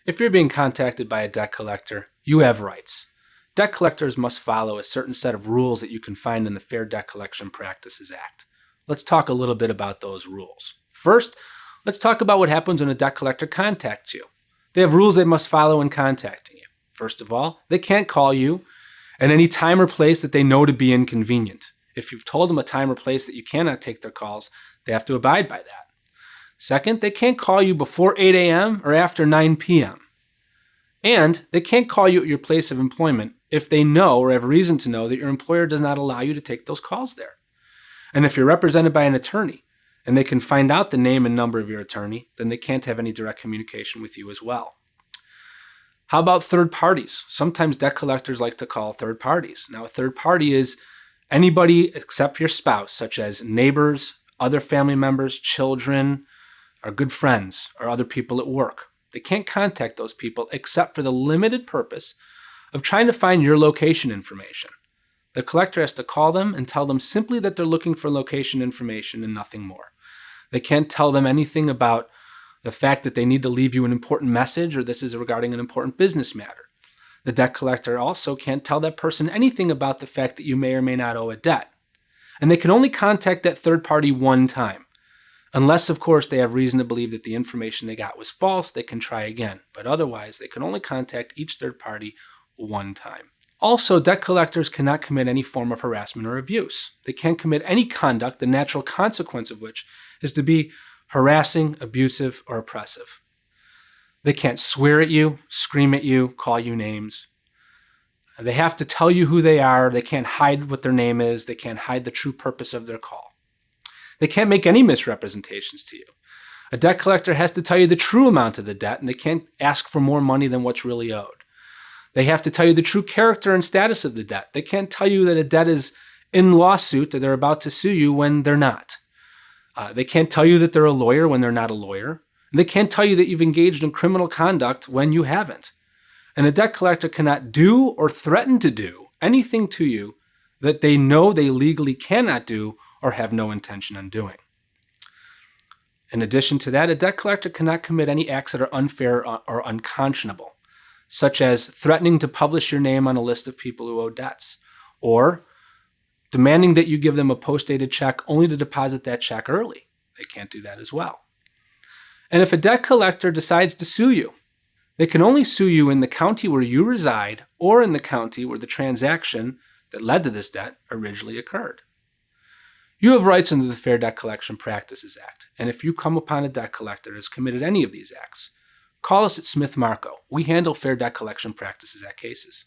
If you're being contacted by a debt collector, you have rights. Debt collectors must follow a certain set of rules that you can find in the Fair Debt Collection Practices Act. Let's talk a little bit about those rules. First, let's talk about what happens when a debt collector contacts you. They have rules they must follow in contacting you. First of all, they can't call you at any time or place that they know to be inconvenient. If you've told them a time or place that you cannot take their calls, they have to abide by that. Second, they can't call you before 8 a.m. or after 9 p.m. And they can't call you at your place of employment if they know or have reason to know that your employer does not allow you to take those calls there. And if you're represented by an attorney and they can find out the name and number of your attorney, then they can't have any direct communication with you as well. How about third parties? Sometimes debt collectors like to call third parties. Now, a third party is anybody except your spouse, such as neighbors, other family members, children, or good friends, or other people at work. They can't contact those people except for the limited purpose of trying to find your location information. The collector has to call them and tell them simply that they're looking for location information and nothing more. They can't tell them anything about the fact that they need to leave you an important message or this is regarding an important business matter. The debt collector also can't tell that person anything about the fact that you may or may not owe a debt. And they can only contact that third party one time. Unless, of course, they have reason to believe that the information they got was false, they can try again. But otherwise, they can only contact each third party one time. Also, debt collectors cannot commit any form of harassment or abuse. They can't commit any conduct, the natural consequence of which is to be harassing, abusive, or oppressive. They can't swear at you, scream at you, call you names. They have to tell you who they are. They can't hide what their name is. They can't hide the true purpose of their call. They can't make any misrepresentations to you. A debt collector has to tell you the true amount of the debt, and they can't ask for more money than what's really owed. They have to tell you the true character and status of the debt. They can't tell you that a debt is in lawsuit or they're about to sue you when they're not. They can't tell you that they're a lawyer when they're not a lawyer. And they can't tell you that you've engaged in criminal conduct when you haven't. And a debt collector cannot do or threaten to do anything to you that they know they legally cannot do or have no intention on doing. In addition to that, a debt collector cannot commit any acts that are unfair or unconscionable, such as threatening to publish your name on a list of people who owe debts, or demanding that you give them a post-dated check only to deposit that check early. They can't do that as well. And if a debt collector decides to sue you, they can only sue you in the county where you reside or in the county where the transaction that led to this debt originally occurred. You have rights under the Fair Debt Collection Practices Act, and if you come upon a debt collector that has committed any of these acts, call us at Smith Marco. We handle Fair Debt Collection Practices Act cases.